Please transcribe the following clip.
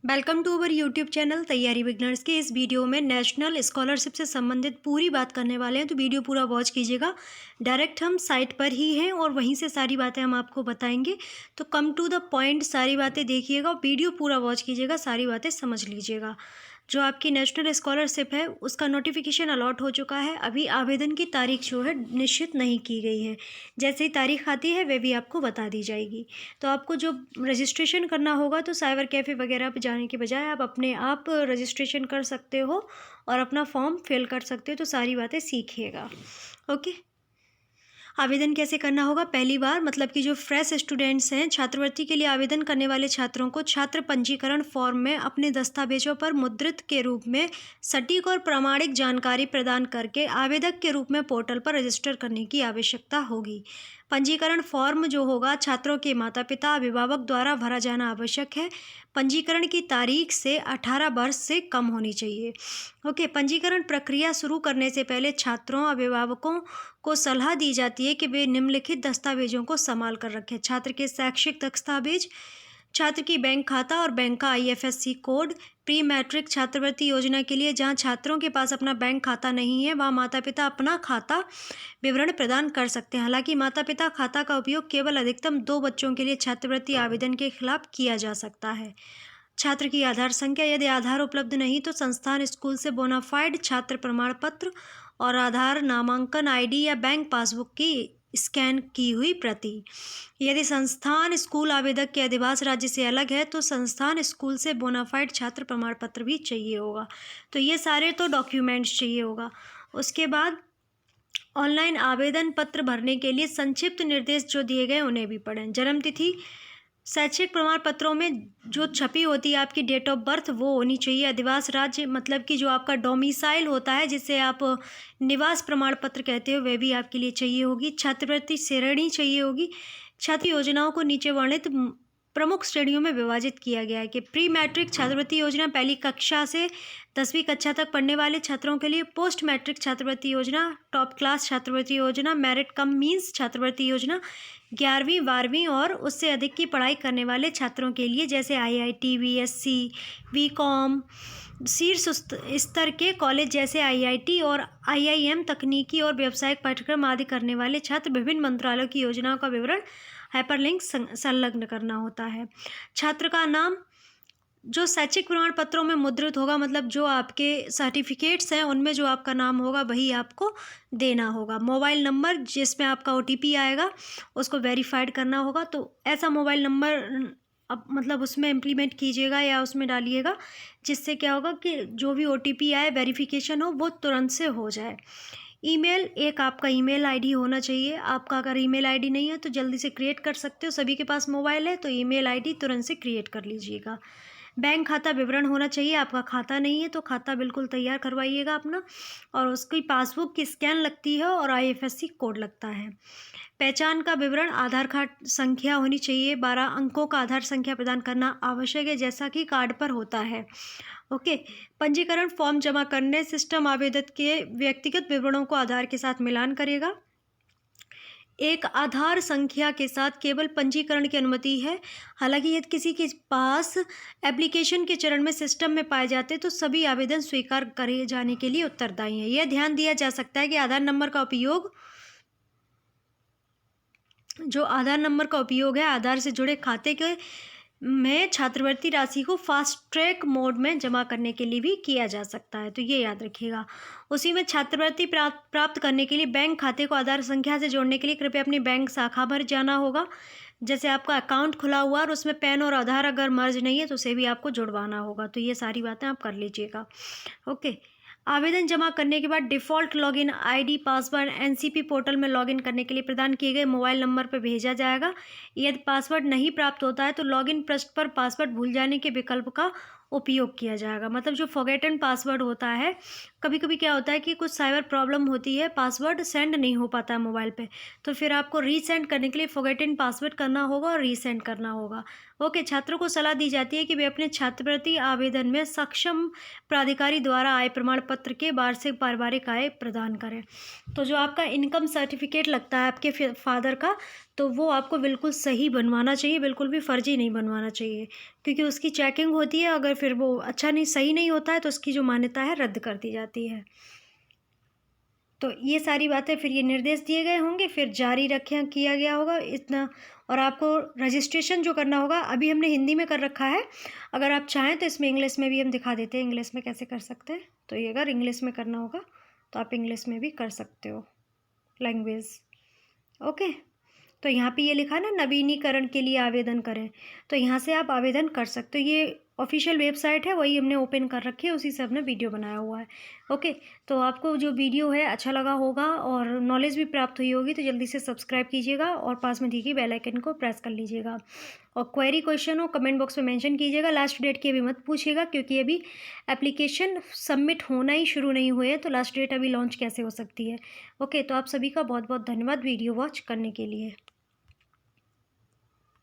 Welcome to our YouTube channel Taiyari beginners के। इस video में नेशनल स्कॉलरशिप से संबंधित पूरी बात करने वाले हैं, तो वीडियो पूरा वॉच कीजिएगा। डायरेक्ट हम साइट पर ही हैं और वहीं से सारी बातें हम आपको बताएंगे, तो कम टू द पॉइंट सारी बातें देखिएगा, वीडियो पूरा वॉच कीजिएगा, सारी बातें समझ लीजिएगा। जो आपकी नेशनल स्कॉलरशिप है उसका नोटिफिकेशन अलॉट हो चुका है। अभी आवेदन की तारीख जो है निश्चित नहीं की गई है। जैसे ही तारीख आती है वे भी आपको बता दी जाएगी। तो आपको जो रजिस्ट्रेशन करना होगा तो साइबर कैफ़े वगैरह पे जाने के बजाय आप अपने आप रजिस्ट्रेशन कर सकते हो और अपना फॉर्म फिल कर सकते हो। तो सारी बातें सीखिएगा। ओके, आवेदन कैसे करना होगा। पहली बार मतलब कि जो फ्रेश स्टूडेंट्स हैं, छात्रवृत्ति के लिए आवेदन करने वाले छात्रों को छात्र पंजीकरण फॉर्म में अपने दस्तावेजों पर मुद्रित के रूप में सटीक और प्रामाणिक जानकारी प्रदान करके आवेदक के रूप में पोर्टल पर रजिस्टर करने की आवश्यकता होगी। पंजीकरण फॉर्म जो होगा छात्रों के माता पिता अभिभावक द्वारा भरा जाना आवश्यक है। पंजीकरण की तारीख से 18 वर्ष से कम होनी चाहिए। ओके, पंजीकरण प्रक्रिया शुरू करने से पहले छात्रों अभिभावकों को सलाह दी जाती है कि वे निम्नलिखित दस्तावेजों को संभाल कर रखें। छात्र के शैक्षिक दस्तावेज, छात्र की बैंक खाता और बैंक का IFSC कोड। प्री मैट्रिक छात्रवृत्ति योजना के लिए जहां छात्रों के पास अपना बैंक खाता नहीं है वहां माता पिता अपना खाता विवरण प्रदान कर सकते हैं। हालांकि माता पिता खाता का उपयोग केवल अधिकतम 2 बच्चों के लिए छात्रवृत्ति आवेदन के खिलाफ किया जा सकता है। छात्र की आधार संख्या, यदि आधार उपलब्ध नहीं तो संस्थान स्कूल से बोनाफाइड छात्र प्रमाण पत्र और आधार नामांकन ID या बैंक पासबुक की स्कैन की हुई प्रति। यदि संस्थान स्कूल आवेदक के अधिवास राज्य से अलग है तो संस्थान स्कूल से बोनाफाइड छात्र प्रमाण पत्र भी चाहिए होगा। तो ये सारे तो डॉक्यूमेंट्स चाहिए होगा। उसके बाद ऑनलाइन आवेदन पत्र भरने के लिए संक्षिप्त निर्देश जो दिए गए उन्हें भी पढ़ें। जन्मतिथि, शैक्षिक प्रमाण पत्रों में जो छपी होती है आपकी डेट ऑफ बर्थ वो होनी चाहिए। अधिवास राज्य मतलब कि जो आपका डोमिसाइल होता है जिसे आप निवास प्रमाण पत्र कहते हो वह भी आपके लिए चाहिए होगी। छात्रवृत्ति श्रेणी चाहिए होगी। छात्र योजनाओं को नीचे वर्णित प्रमुख श्रेणियों में विभाजित किया गया है कि प्री मैट्रिक छात्रवृत्ति योजना पहली कक्षा से 10वीं कक्षा तक पढ़ने वाले छात्रों के लिए, पोस्ट मैट्रिक छात्रवृत्ति योजना, टॉप क्लास छात्रवृत्ति योजना, मेरिट कम मीन्स छात्रवृत्ति योजना 11वीं 12वीं और उससे अधिक की पढ़ाई करने वाले छात्रों के लिए, जैसे IIT BSc BCom, शीर्ष स्तर के कॉलेज जैसे IIT और IIM, तकनीकी और व्यावसायिक पाठ्यक्रम आदि करने वाले छात्र। विभिन्न मंत्रालयों की योजनाओं का विवरण हाइपरलिंक संलग्न करना होता है। छात्र का नाम जो शैक्षिक प्रमाण पत्रों में मुद्रित होगा, मतलब जो आपके सर्टिफिकेट्स हैं उनमें जो आपका नाम होगा वही आपको देना होगा। मोबाइल नंबर जिसमें आपका OTP आएगा उसको वेरीफाइड करना होगा। तो ऐसा मोबाइल नंबर अब मतलब उसमें इम्प्लीमेंट कीजिएगा या उसमें डालिएगा जिससे क्या होगा कि जो भी OTP आए वेरिफिकेशन हो वो तुरंत से हो जाए। ईमेल, एक आपका ईमेल ID होना चाहिए। आपका अगर ईमेल ID नहीं है तो जल्दी से क्रिएट कर सकते हो। सभी के पास मोबाइल है तो ईमेल ID तुरंत से क्रिएट कर लीजिएगा। बैंक खाता विवरण होना चाहिए। आपका खाता नहीं है तो खाता बिल्कुल तैयार करवाइएगा अपना, और उसकी पासबुक की स्कैन लगती है और IFSC कोड लगता है। पहचान का विवरण, आधार कार्ड संख्या होनी चाहिए। 12 अंकों का आधार संख्या प्रदान करना आवश्यक है जैसा कि कार्ड पर होता है। ओके, पंजीकरण फॉर्म जमा करने सिस्टम आवेदक के व्यक्तिगत विवरणों को आधार के साथ मिलान करेगा। एक आधार संख्या के साथ केवल पंजीकरण की अनुमति है। हालांकि यदि किसी के पास एप्लीकेशन के चरण में सिस्टम में पाए जाते तो सभी आवेदन स्वीकार करे जाने के लिए उत्तरदायी हैं। यह ध्यान दिया जा सकता है कि आधार नंबर का उपयोग है आधार से जुड़े खाते के में छात्रवृत्ति राशि को फास्ट ट्रैक मोड में जमा करने के लिए भी किया जा सकता है। तो ये याद रखिएगा। उसी में छात्रवृत्ति प्राप्त करने के लिए बैंक खाते को आधार संख्या से जोड़ने के लिए कृपया अपनी बैंक शाखा पर जाना होगा। जैसे आपका अकाउंट खुला हुआ और उसमें पैन और आधार अगर मर्ज नहीं है तो उसे भी आपको जुड़वाना होगा। तो ये सारी बातें आप कर लीजिएगा। ओके, आवेदन जमा करने के बाद default login ID password NCP portal में लॉगिन करने के लिए प्रदान किए गए मोबाइल नंबर पर भेजा जाएगा। यदि पासवर्ड नहीं प्राप्त होता है तो लॉगिन पृष्ठ पर पासवर्ड भूल जाने के विकल्प का उपयोग किया जाएगा। मतलब जो फॉरगेटन पासवर्ड होता है, कभी कभी क्या होता है कि कुछ साइबर प्रॉब्लम होती है, पासवर्ड सेंड नहीं हो पाता है मोबाइल पे, तो फिर आपको रीसेंड करने के लिए फॉरगेटन पासवर्ड करना होगा और रीसेंड करना होगा। ओके, छात्रों को सलाह दी जाती है कि वे अपने छात्रवृत्ति आवेदन में सक्षम प्राधिकारी द्वारा आय प्रमाण पत्र के वार्षिक पारिवारिक आय प्रदान करें। तो जो आपका इनकम सर्टिफिकेट लगता है आपके फादर का, तो वो आपको बिल्कुल सही बनवाना चाहिए, बिल्कुल भी फर्जी नहीं बनवाना चाहिए। क्योंकि उसकी चेकिंग होती है, अगर फिर वो अच्छा नहीं सही नहीं होता है तो उसकी जो मान्यता है रद्द कर दी जाती है। तो ये सारी बातें फिर ये निर्देश दिए गए होंगे, फिर जारी रखें किया गया होगा इतना। और आपको रजिस्ट्रेशन जो करना होगा, अभी हमने हिंदी में कर रखा है, अगर आप चाहें तो इसमें इंग्लिश में भी हम दिखा देते हैं, इंग्लिश में कैसे कर सकते हैं। तो ये अगर इंग्लिश में करना होगा तो आप इंग्लिश में भी कर सकते हो, लैंग्वेज। ओके, तो यहाँ पे ये लिखा है ना, नवीनीकरण के लिए आवेदन करें, तो यहाँ से आप आवेदन कर सकते हो। ये ऑफिशियल वेबसाइट है, वही हमने ओपन कर रखी है, उसी से हमने वीडियो बनाया हुआ है। ओके, तो आपको जो वीडियो है अच्छा लगा होगा और नॉलेज भी प्राप्त हुई होगी, तो जल्दी से सब्सक्राइब कीजिएगा और पास में दी गई बेल आइकन को प्रेस कर लीजिएगा। और क्वेरी क्वेश्चन हो कमेंट बॉक्स में मेंशन कीजिएगा। लास्ट डेट की अभी मत पूछिएगा, क्योंकि अभी एप्लीकेशन सबमिट होना ही शुरू नहीं हुए हैं, तो लास्ट डेट अभी लॉन्च कैसे हो सकती है। ओके, तो आप सभी का बहुत बहुत धन्यवाद वीडियो वॉच करने के लिए।